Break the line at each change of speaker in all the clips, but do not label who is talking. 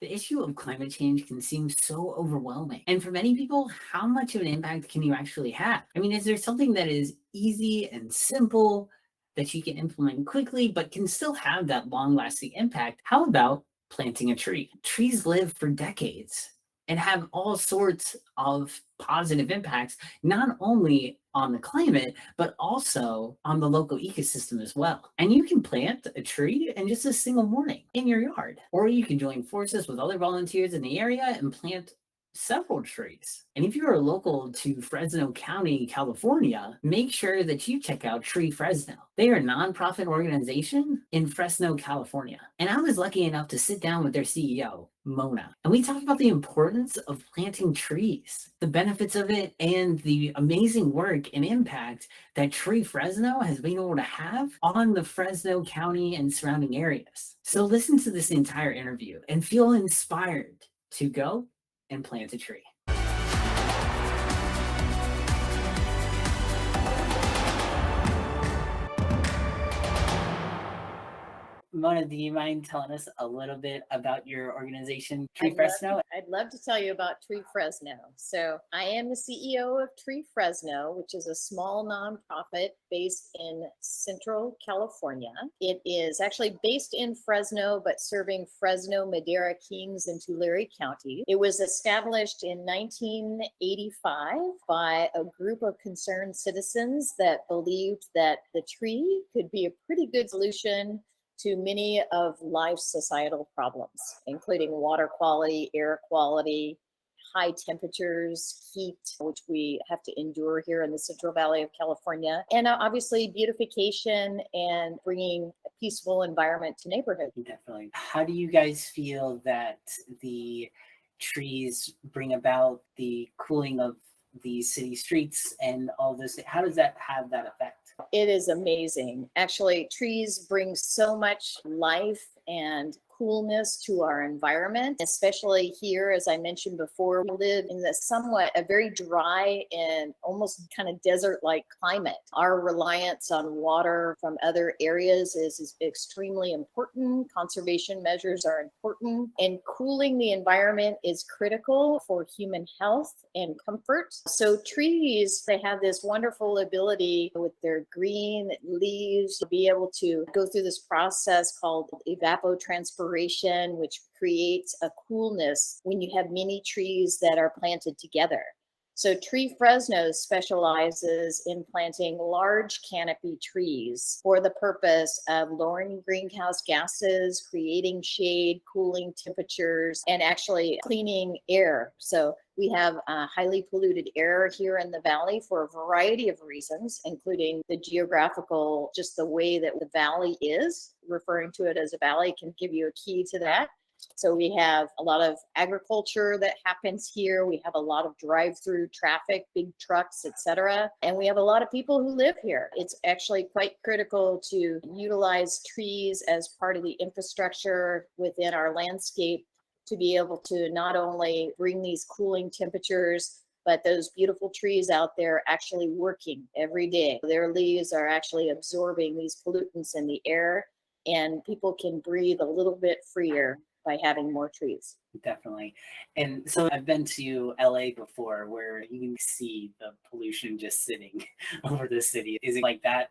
The issue of climate change can seem so overwhelming. And for many people, how much of an impact can you actually have? I mean, is there something that is easy and simple that you can implement quickly, but can still have that long lasting impact? How about planting a tree? Trees live for decades and have all sorts of positive impacts, not only on the climate, but also on the local ecosystem as well. And you can plant a tree in just a single morning in your yard, or you can join forces with other volunteers in the area and plant several trees. And if you're local to Fresno County, California, make sure that you check out Tree Fresno. They are a nonprofit organization in Fresno, California. And I was lucky enough to sit down with their CEO, Mona. And we talked about the importance of planting trees, the benefits of it, and the amazing work and impact that Tree Fresno has been able to have on the Fresno County and surrounding areas. So listen to this entire interview and feel inspired to go and plant a tree. Mona, do you mind telling us a little bit about your organization, Tree Fresno?
I'd love to tell you about Tree Fresno. So I am the CEO of Tree Fresno, which is a small nonprofit based in Central California. It is actually based in Fresno, but serving Fresno, Madera, Kings, and Tulare County. It was established in 1985 by a group of concerned citizens that believed that the tree could be a pretty good solution to many of life's societal problems, including water quality, air quality, high temperatures, heat, which we have to endure here in the Central Valley of California, and obviously beautification and bringing a peaceful environment to neighborhoods.
Definitely. How do you guys feel that the trees bring about the cooling of the city streets and all this? How does that have that effect?
It is amazing. Actually, trees bring so much life and coolness to our environment, especially here, as I mentioned before, we live in the somewhat a very dry and almost kind of desert-like climate. Our reliance on water from other areas is extremely important. Conservation measures are important, and cooling the environment is critical for human health and comfort. So trees, they have this wonderful ability with their green leaves to be able to go through this process called evapotranspiration, which creates a coolness when you have many trees that are planted together. So Tree Fresno specializes in planting large canopy trees for the purpose of lowering greenhouse gases, creating shade, cooling temperatures, and actually cleaning air. So we have highly polluted air here in the valley for a variety of reasons, including the geographical, just the way that the valley is. Referring to it as a valley can give you a key to that. So we have a lot of agriculture that happens here. We have a lot of drive-through traffic, big trucks, etc. And we have a lot of people who live here. It's actually quite critical to utilize trees as part of the infrastructure within our landscape to be able to not only bring these cooling temperatures, but those beautiful trees out there actually working every day. Their leaves are actually absorbing these pollutants in the air, and people can breathe a little bit freer by having more trees.
Definitely. And so I've been to LA before where you can see the pollution just sitting over the city. Is it like that?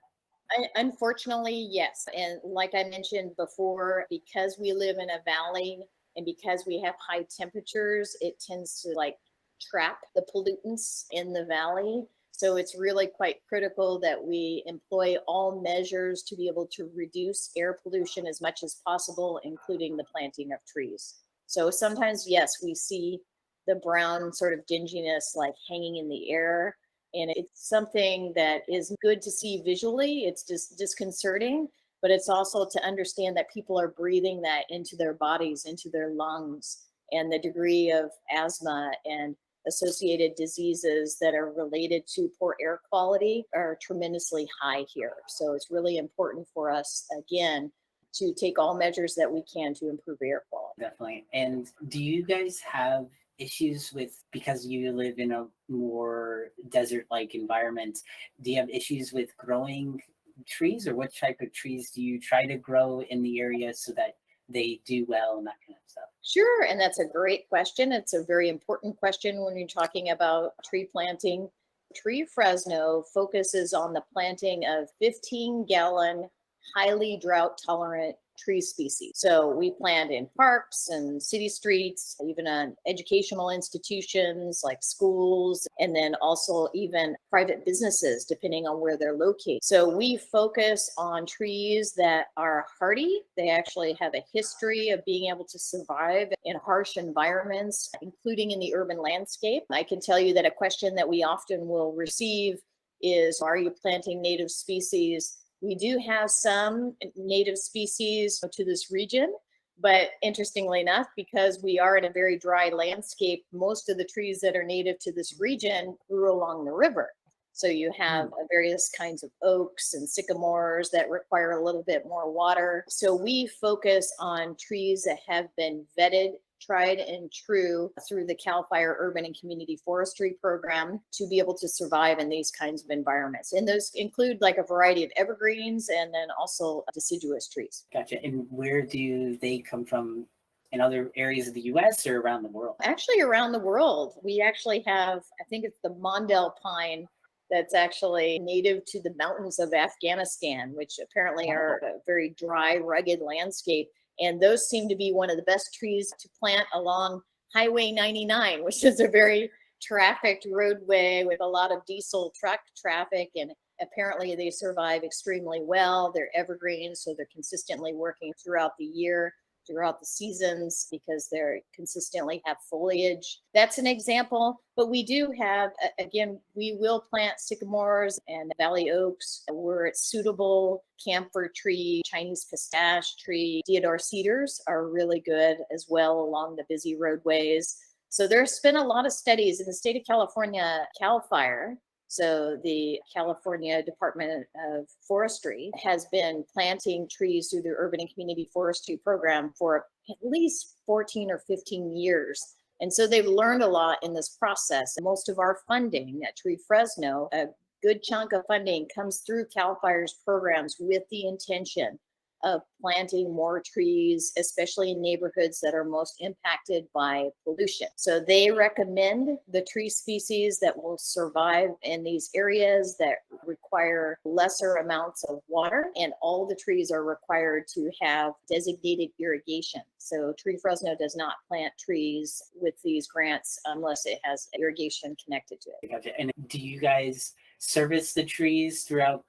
Unfortunately, yes. And like I mentioned before, because we live in a valley and because we have high temperatures, it tends to like trap the pollutants in the valley. So it's really quite critical that we employ all measures to be able to reduce air pollution as much as possible, including the planting of trees. So sometimes, yes, we see the brown sort of dinginess like hanging in the air. And it's something that is good to see visually. It's just disconcerting, but it's also to understand that people are breathing that into their bodies, into their lungs, and the degree of asthma and associated diseases that are related to poor air quality are tremendously high here. So it's really important for us, again, to take all measures that we can to improve air quality.
Definitely. And do you guys have issues with, because you live in a more desert-like environment, do you have issues with growing trees, or what type of trees do you try to grow in the area so that they do well and that kind of stuff?
Sure, and that's a great question. It's a very important question when you're talking about tree planting. Tree Fresno focuses on the planting of 15-gallon, highly drought tolerant tree species. So we plant in parks and city streets, even on educational institutions like schools, and then also even private businesses, depending on where they're located. So we focus on trees that are hardy. They actually have a history of being able to survive in harsh environments, including in the urban landscape. I can tell you that a question that we often will receive is, are you planting native species? We do have some native species to this region, but interestingly enough, because we are in a very dry landscape, most of the trees that are native to this region grew along the river. So you have various kinds of oaks and sycamores that require a little bit more water. So we focus on trees that have been vetted, tried and true through the CAL FIRE Urban and Community Forestry Program to be able to survive in these kinds of environments. And those include like a variety of evergreens and then also deciduous trees.
Gotcha. And where do they come from, in other areas of the US or around the world?
Actually, around the world. We actually have, I think it's the Mondel pine that's actually native to the mountains of Afghanistan, which apparently are a very dry, rugged landscape. And those seem to be one of the best trees to plant along Highway 99, which is a very trafficked roadway with a lot of diesel truck traffic. And apparently they survive extremely well. They're evergreens, so they're consistently working throughout the year, throughout the seasons, because they consistently have foliage. That's an example. But we do have, again, we will plant sycamores and valley oaks where it's suitable. Camphor tree, Chinese pistache tree, deodar cedars are really good as well along the busy roadways. So there's been a lot of studies in the state of California. CAL FIRE, so the California Department of Forestry, has been planting trees through the Urban and Community Forestry Program for at least 14 or 15 years. And so they've learned a lot in this process. Most of our funding at Tree Fresno, a good chunk of funding comes through CAL FIRE's programs with the intention of planting more trees, especially in neighborhoods that are most impacted by pollution. So they recommend the tree species that will survive in these areas that require lesser amounts of water, and all the trees are required to have designated irrigation. So Tree Fresno does not plant trees with these grants unless it has irrigation connected to it.
Gotcha. And do you guys service the trees throughout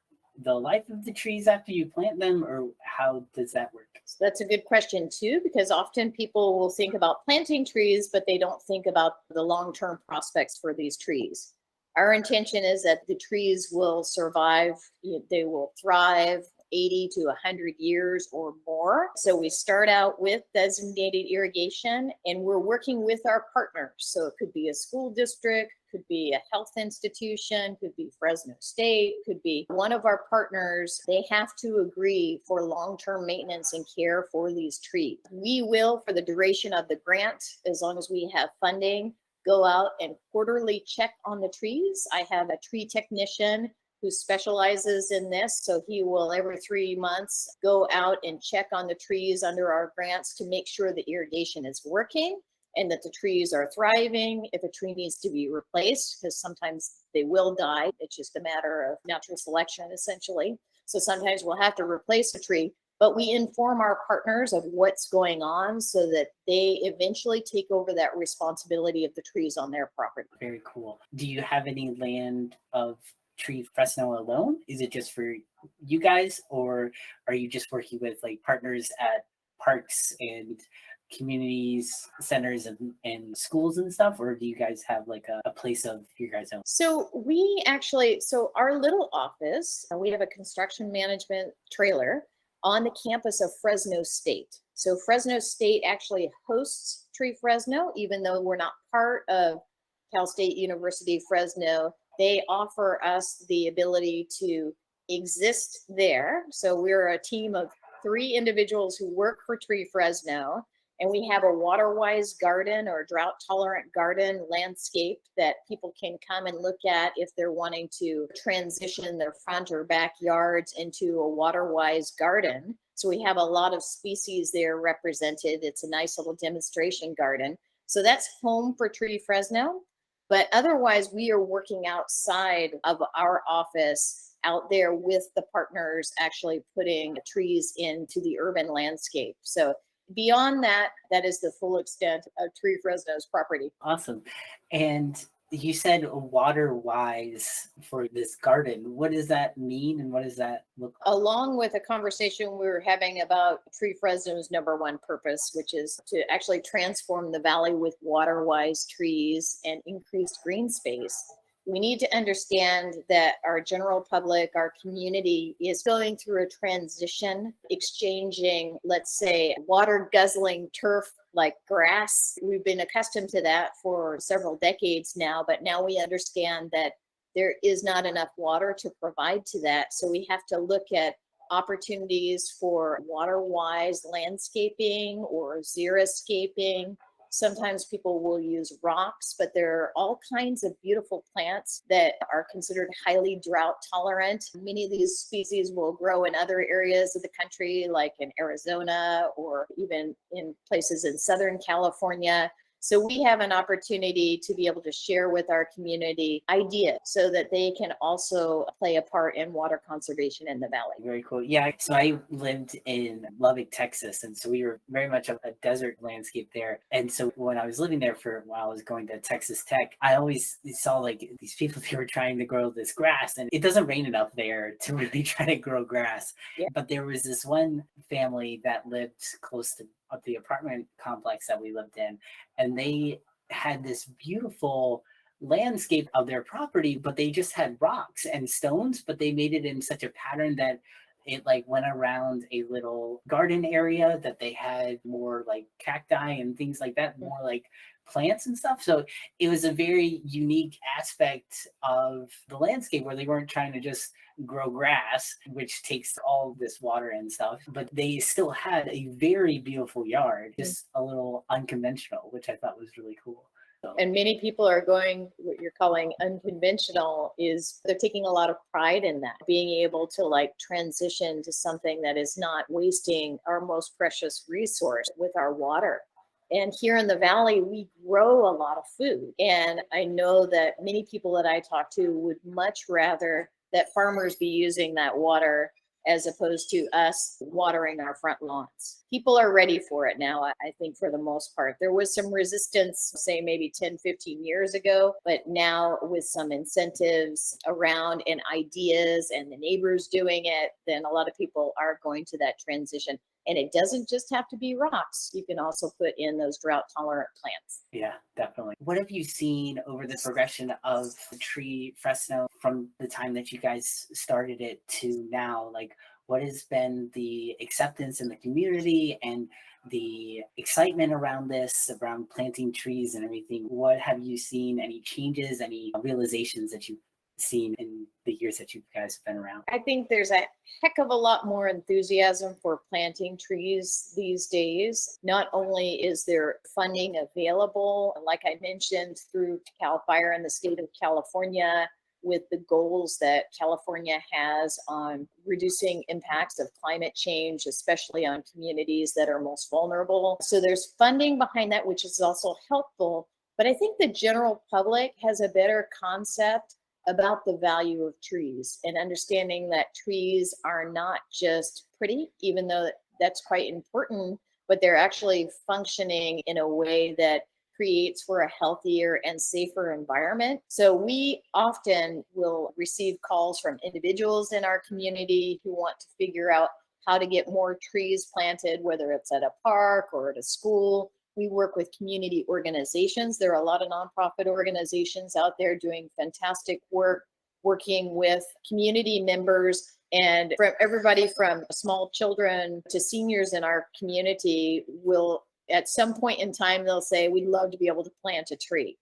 the life of the trees after you plant them, or how does that work?
So that's a good question too, because often people will think about planting trees, but they don't think about the long-term prospects for these trees. Our intention is that the trees will survive, they will thrive 80 to 100 years or more. So we start out with designated irrigation, and we're working with our partners. So it could be a school district, could be a health institution, could be Fresno State, could be one of our partners. They have to agree for long-term maintenance and care for these trees. We will, for the duration of the grant, as long as we have funding, go out and quarterly check on the trees. I have a tree technician who specializes in this. So he will every 3 months go out and check on the trees under our grants to make sure the irrigation is working and that the trees are thriving. If a tree needs to be replaced, because sometimes they will die, it's just a matter of natural selection, essentially. So sometimes we'll have to replace a tree, but we inform our partners of what's going on so that they eventually take over that responsibility of the trees on their property.
Very cool. Do you have any land of Tree Fresno alone? Is it just for you guys, or are you just working with like partners at parks and communities, centers, and schools and stuff, or do you guys have like a place of your guys' own?
So our little office, we have a construction management trailer on the campus of Fresno State. So Fresno State actually hosts Tree Fresno, even though we're not part of Cal State University Fresno. They offer us the ability to exist there. So we're a team of 3 individuals who work for Tree Fresno, And we have a Waterwise garden or drought tolerant garden landscape that people can come and look at if they're wanting to transition their front or backyards into a Waterwise garden. So we have a lot of species there represented. It's a nice little demonstration garden. So that's home for Tree Fresno. But otherwise, we are working outside of our office out there with the partners actually putting trees into the urban landscape. So beyond that, that is the full extent of Tree Fresno's property.
Awesome. And you said water-wise for this garden. What does that mean and what does that look like?
Along with a conversation we were having about Tree Fresno's number one purpose, which is to actually transform the valley with water-wise trees and increased green space. We need to understand that our general public, our community is going through a transition, exchanging, let's say, water guzzling turf like grass. We've been accustomed to that for several decades now, but now we understand that there is not enough water to provide to that. So we have to look at opportunities for water-wise landscaping or xeriscaping. Sometimes people will use rocks, but there are all kinds of beautiful plants that are considered highly drought tolerant. Many of these species will grow in other areas of the country, like in Arizona or even in places in Southern California. So we have an opportunity to be able to share with our community ideas so that they can also play a part in water conservation in the valley.
Very cool. Yeah. So I lived in Lubbock, Texas. And so we were very much a desert landscape there. And so when I was living there for a while, I was going to Texas Tech. I always saw like these people who were trying to grow this grass, and it doesn't rain enough there to really try to grow grass.
Yeah.
But there was this one family that lived close to the apartment complex that we lived in, and they had this beautiful landscape of their property, but they just had rocks and stones, but they made it in such a pattern that it like went around a little garden area that they had more like cacti and things like that, more like plants and stuff. So it was a very unique aspect of the landscape where they weren't trying to just grow grass, which takes all this water and stuff, but they still had a very beautiful yard, just a little unconventional, which I thought was really cool. So.
And many people are going what you're calling unconventional. Is they're taking a lot of pride in that, being able to like transition to something that is not wasting our most precious resource with our water. And here in the valley, we grow a lot of food. And I know that many people that I talk to would much rather that farmers be using that water as opposed to us watering our front lawns. People are ready for it now, I think, for the most part. There was some resistance, say maybe 10, 15 years ago, but now with some incentives around and ideas and the neighbors doing it, then a lot of people are going to that transition. And it doesn't just have to be rocks. You can also put in those drought tolerant plants.
Yeah, definitely. What have you seen over the progression of Tree Fresno from the time that you guys started it to now? Like, what has been the acceptance in the community and the excitement around this, around planting trees and everything? What have you seen? Any changes, any realizations that you've seen in the years that you guys have been around?
I think there's a heck of a lot more enthusiasm for planting trees these days. Not only is there funding available, like I mentioned, through CAL FIRE in the state of California, with the goals that California has on reducing impacts of climate change, especially on communities that are most vulnerable. So there's funding behind that, which is also helpful. But I think the general public has a better concept about the value of trees and understanding that trees are not just pretty, even though that's quite important, but they're actually functioning in a way that creates for a healthier and safer environment. So we often will receive calls from individuals in our community who want to figure out how to get more trees planted, whether it's at a park or at a school. We work with community organizations. There are a lot of nonprofit organizations out there doing fantastic work, working with community members, and from everybody from small children to seniors in our community will, at some point in time, they'll say, we'd love to be able to plant a tree.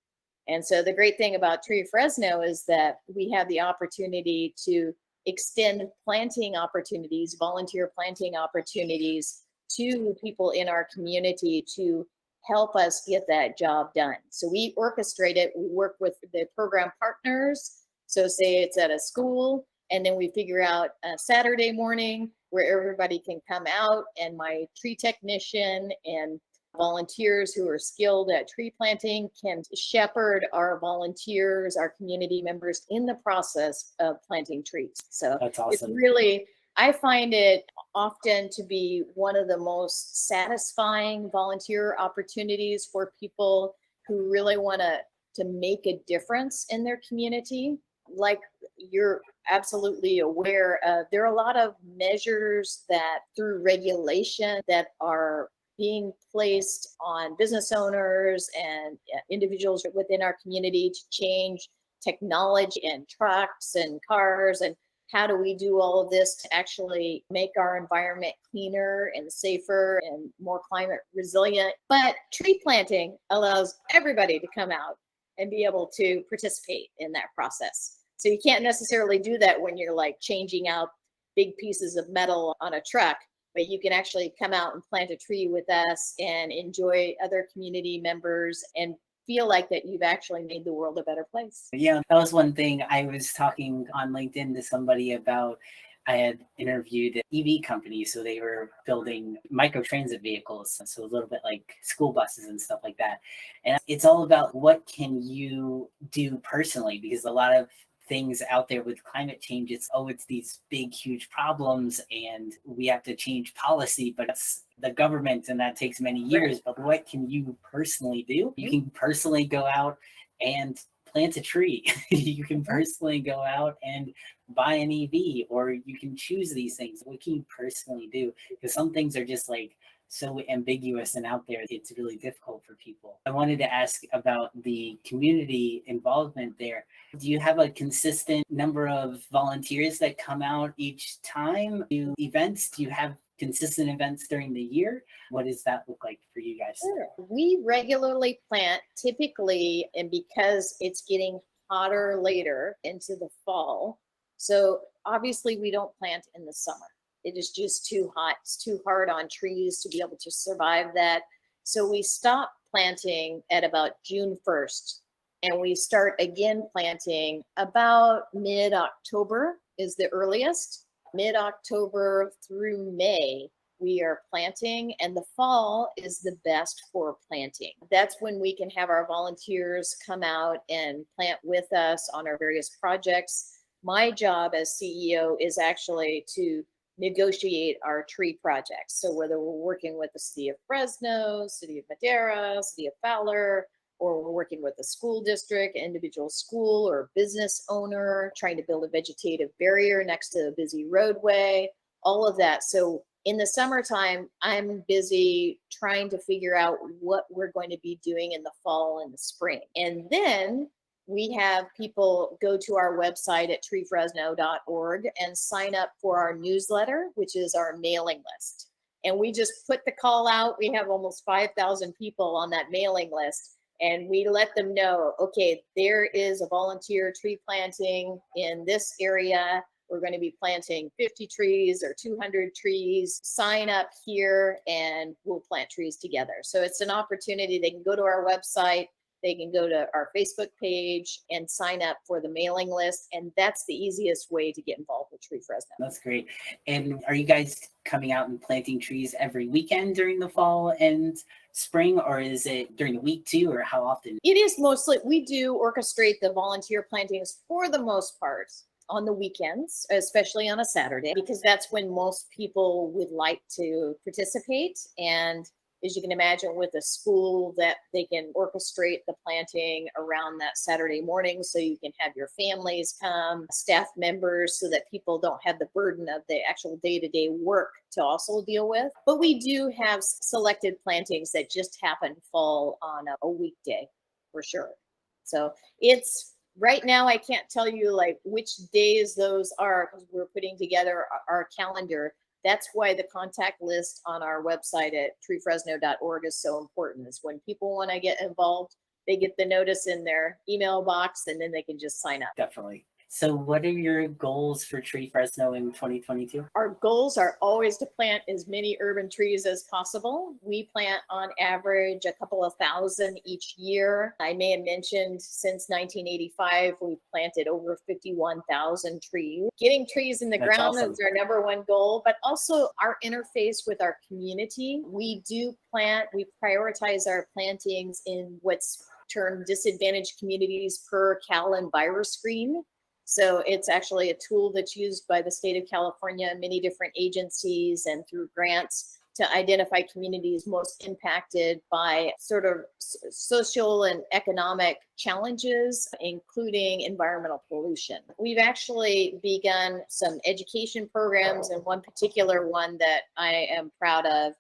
And so the great thing about Tree Fresno is that we have the opportunity to extend planting opportunities, volunteer planting opportunities to people in our community to help us get that job done. So we orchestrate it. We work with the program partners. So say it's at a school, and then we figure out a Saturday morning where everybody can come out, and my tree technician and volunteers who are skilled at tree planting can shepherd our volunteers, our community members in the process of planting trees. So
That's
it's
awesome.
really, I find it often to be one of the most satisfying volunteer opportunities for people who really want to make a difference in their community. Like you're absolutely aware of, there are a lot of measures that through regulation that are being placed on business owners and individuals within our community to change technology and trucks and cars, and how do we do all of this to actually make our environment cleaner and safer and more climate resilient. But tree planting allows everybody to come out and be able to participate in that process. So you can't necessarily do that when you're like changing out big pieces of metal on a truck, but you can actually come out and plant a tree with us and enjoy other community members and feel like that you've actually made the world a better place.
Yeah, that was one thing I was talking on LinkedIn to somebody about. I had interviewed an EV company, so they were building microtransit vehicles, so a little bit like school buses and stuff like that. And it's all about what can you do personally, because a lot of things out there with climate change, it's these big huge problems and we have to change policy, but it's the government and that takes many years. But what can you personally do? You can personally go out and plant a tree. You can personally go out and buy an EV, or you can choose these things. What can you personally do? Because some things are just like so ambiguous and out there, it's really difficult for people. I wanted to ask about the community involvement there. Do you have a consistent number of volunteers that come out each time? Do events? Do you have consistent events during the year? What does that look like for you guys?
Sure. We regularly plant typically, and because it's getting hotter later into the fall, so obviously we don't plant in the summer. It is just too hot. It's too hard on trees to be able to survive that. So we stop planting at about June 1st, and we start again planting about mid-October is the earliest. Mid-October through May, we are planting, and the fall is the best for planting. That's when we can have our volunteers come out and plant with us on our various projects. My job as CEO is actually to negotiate our tree projects. So whether we're working with the city of Fresno, city of Madera, city of Fowler, or we're working with a school district, individual school or business owner, trying to build a vegetative barrier next to a busy roadway, all of that. So in the summertime, I'm busy trying to figure out what we're going to be doing in the fall and the spring. And then we have people go to our website at treefresno.org and sign up for our newsletter, which is our mailing list. And we just put the call out. We have almost 5,000 people on that mailing list. And we let them know, okay, there is a volunteer tree planting in this area. We're going to be planting 50 trees or 200 trees. Sign up here and we'll plant trees together. So it's an opportunity. They can go to our website. They can go to our Facebook page and sign up for the mailing list. And that's the easiest way to get involved with Tree Fresno.
That's great. And are you guys coming out and planting trees every weekend during the fall and spring, or is it during the week too, or how often?
It is mostly, we do orchestrate the volunteer plantings for the most part on the weekends, especially on a Saturday, because that's when most people would like to participate. And as you can imagine, with a school, that they can orchestrate the planting around that Saturday morning, so you can have your families come, staff members, so that people don't have the burden of the actual day-to-day work to also deal with. But we do have selected plantings that just happen to fall on a weekday for sure. So it's right now, I can't tell you like which days those are, because we're putting together our calendar. That's why the contact list on our website at treefresno.org is so important, is when people want to get involved, they get the notice in their email box and then they can just sign up.
Definitely. So what are your goals for Tree Fresno in 2022?
Our goals are always to plant as many urban trees as possible. We plant on average a couple of thousand each year. I may have mentioned since 1985, we've planted over 51,000 trees. Getting trees in the
That's
ground
awesome.
is our number one goal, but also our interface with our community. We do plant, we prioritize our plantings in what's termed disadvantaged communities per Cal and virus screen. So it's actually a tool that's used by the state of California, many different agencies, and through grants to identify communities most impacted by sort of social and economic challenges, including environmental pollution. We've actually begun some education programs, and one particular one that I am proud of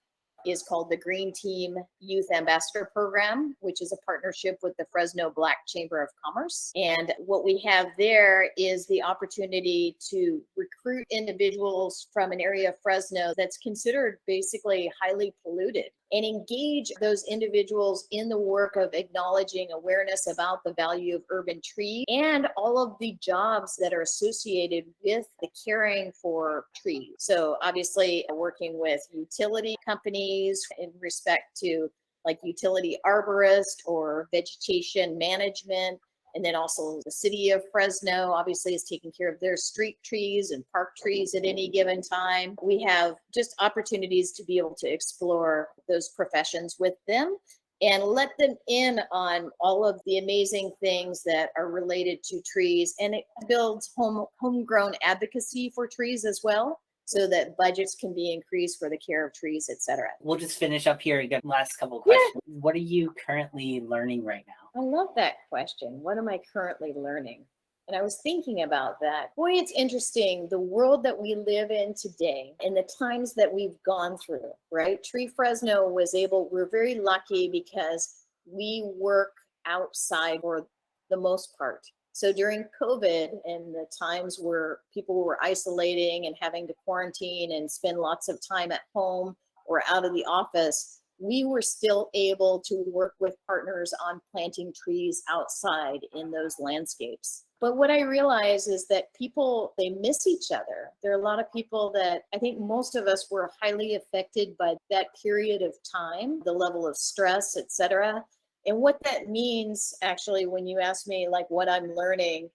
is called the Green Team Youth Ambassador Program, which is a partnership with the Fresno Black Chamber of Commerce. And what we have there is the opportunity to recruit individuals from an area of Fresno that's considered basically highly polluted and engage those individuals in the work of acknowledging awareness about the value of urban trees and all of the jobs that are associated with the caring for trees. So obviously working with utility companies in respect to like utility arborist or vegetation management. And then also the city of Fresno obviously is taking care of their street trees and park trees at any given time. We have just opportunities to be able to explore those professions with them and let them in on all of the amazing things that are related to trees. And it builds homegrown advocacy for trees as well, so that budgets can be increased for the care of trees, et cetera.
We'll just finish up here. Again, last couple of questions. Yeah. What are you currently learning right now?
I love that question. What am I currently learning? And I was thinking about that. Boy, it's interesting. The world that we live in today and the times that we've gone through, right? Tree Fresno we're very lucky because we work outside for the most part. So during COVID and the times where people were isolating and having to quarantine and spend lots of time at home or out of the office, we were still able to work with partners on planting trees outside in those landscapes. But what I realize is that people, they miss each other. There are a lot of people that I think most of us were highly affected by that period of time, the level of stress, et cetera. And what that means, actually, when you ask me like what I'm learning,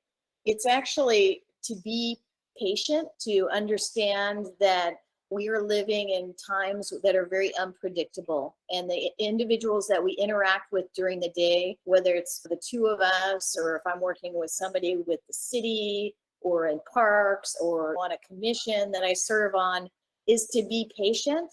it's actually to be patient, to understand that we are living in times that are very unpredictable. And the individuals that we interact with during the day, whether it's the two of us, or if I'm working with somebody with the city or in parks or on a commission that I serve on, is to be patient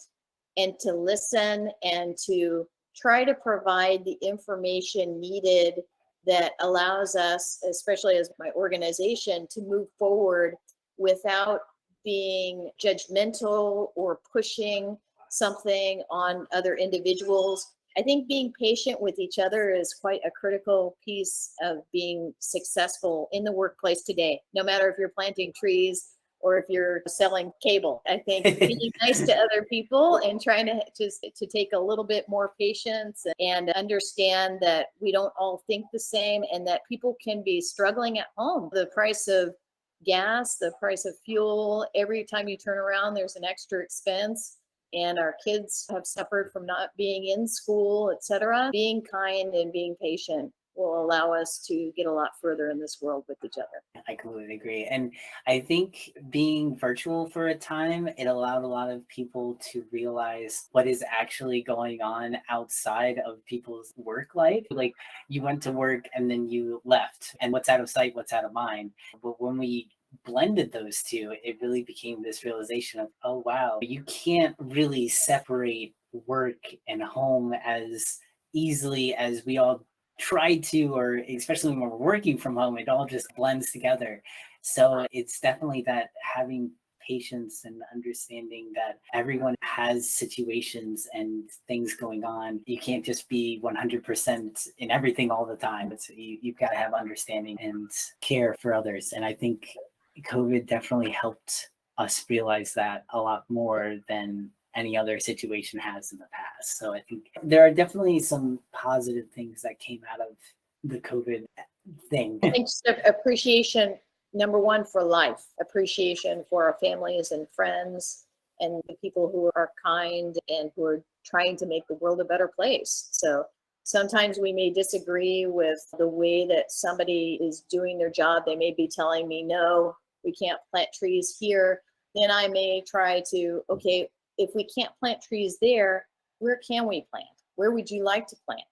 and to listen and to try to provide the information needed that allows us, especially as my organization, to move forward without being judgmental or pushing something on other individuals. I think being patient with each other is quite a critical piece of being successful in the workplace today, no matter if you're planting trees or if you're selling cable. I think being nice to other people and trying to just to take a little bit more patience and understand that we don't all think the same and that people can be struggling at home. The price of gas, the price of fuel, every time you turn around, there's an extra expense. And our kids have suffered from not being in school, et cetera. Being kind and being patient will allow us to get a lot further in this world with each other.
I completely agree. And I think being virtual for a time, it allowed a lot of people to realize what is actually going on outside of people's work life. Like you went to work and then you left, and what's out of sight, what's out of mind. But when we blended those two, it really became this realization of, oh, wow, you can't really separate work and home as easily as we all tried to, or especially when we're working from home, it all just blends together. So it's definitely that having patience and understanding that everyone has situations and things going on. You can't just be 100% in everything all the time. You've got to have understanding and care for others. And I think COVID definitely helped us realize that a lot more than any other situation has in the past. So I think there are definitely some positive things that came out of the COVID thing.
I think just appreciation Number one, for life, appreciation for our families and friends and the people who are kind and who are trying to make the world a better place. So sometimes we may disagree with the way that somebody is doing their job. They may be telling me, no, we can't plant trees here. Then I may try to, okay, if we can't plant trees there, where can we plant? Where would you like to plant?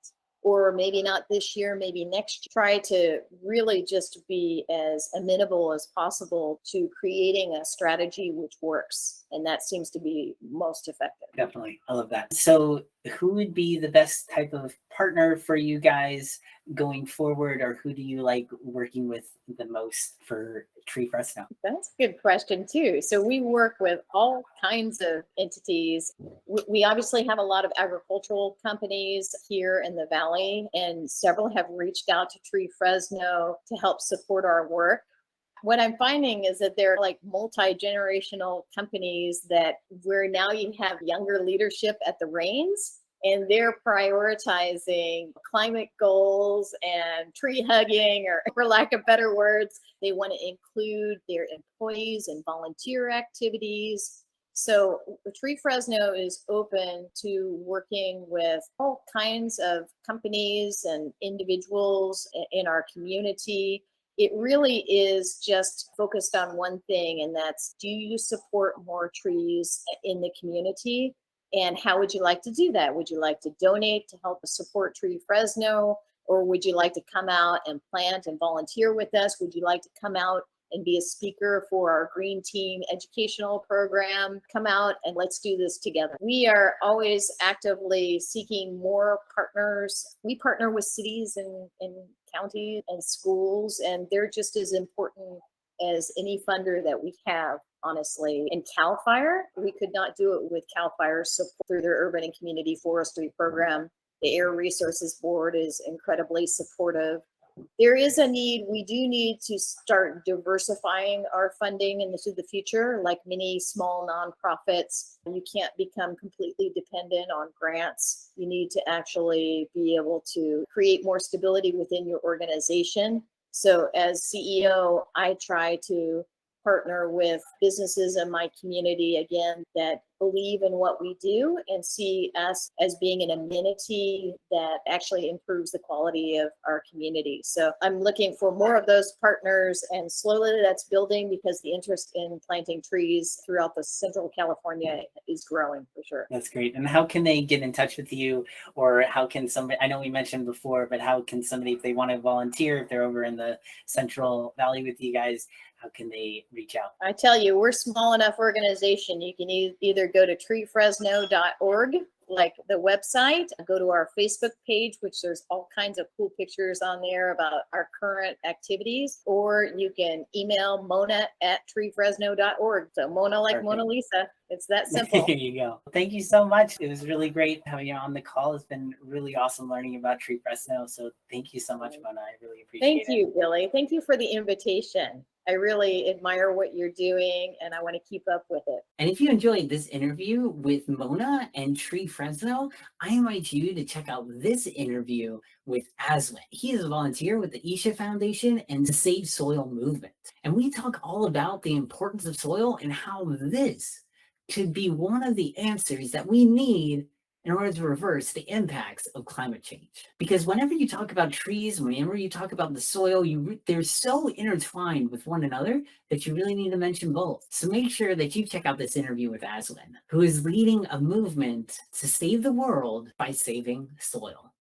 Or maybe not this year, maybe next year. Try to really just be as amenable as possible to creating a strategy which works. And that seems to be most effective.
Definitely. I love that. So who would be the best type of partner for you guys going forward, or who do you like working with the most for Tree Fresno?
That's a good question too. So we work with all kinds of entities. We obviously have a lot of agricultural companies here in the Valley, and several have reached out to Tree Fresno to help support our work. What I'm finding is that they're like multi-generational companies that where now you have younger leadership at the reins, and they're prioritizing climate goals and tree hugging, or for lack of better words, they want to include their employees in volunteer activities. So Tree Fresno is open to working with all kinds of companies and individuals in our community. It really is just focused on one thing, and that's, do you support more trees in the community? And how would you like to do that? Would you like to donate to help support Tree Fresno? Or would you like to come out and plant and volunteer with us? Would you like to come out and be a speaker for our Green Team educational program? Come out and let's do this together. We are always actively seeking more partners. We partner with cities and counties and schools, and they're just as important as any funder that we have, honestly. And CAL FIRE, we could not do it with CAL FIRE's support through their urban and community forestry program. The Air Resources Board is incredibly supportive. There is a need, we do need to start diversifying our funding into the future. Like many small nonprofits, you can't become completely dependent on grants. You need to actually be able to create more stability within your organization. So as CEO, I try to partner with businesses in my community, again, that believe in what we do and see us as being an amenity that actually improves the quality of our community. So I'm looking for more of those partners, and slowly that's building because the interest in planting trees throughout the Central California is growing for sure.
That's great. And how can they get in touch with you, or how can somebody, I know we mentioned before, but how can somebody, if they want to volunteer, if they're over in the Central Valley with you guys, how can they reach out?
I tell you, we're a small enough organization. You can either go to treefresno.org, like the website, go to our Facebook page, which there's all kinds of cool pictures on there about our current activities, or you can email mona@treefresno.org. So Mona like Perfect. Mona Lisa. It's that simple.
There you go. Thank you so much. It was really great having you on the call. It's been really awesome learning about Tree Fresno. So thank you so much, Mona. I really appreciate it.
Thank you, Billy. Thank you for the invitation. I really admire what you're doing, and I want to keep up with it.
And if you enjoyed this interview with Mona and Tree Fresno, I invite you to check out this interview with Aswin. He is a volunteer with the Isha Foundation and the Save Soil movement. And we talk all about the importance of soil and how this could be one of the answers that we need in order to reverse the impacts of climate change. Because whenever you talk about trees, whenever you talk about the soil, they're so intertwined with one another that you really need to mention both. So make sure that you check out this interview with Aswin, who is leading a movement to save the world by saving soil.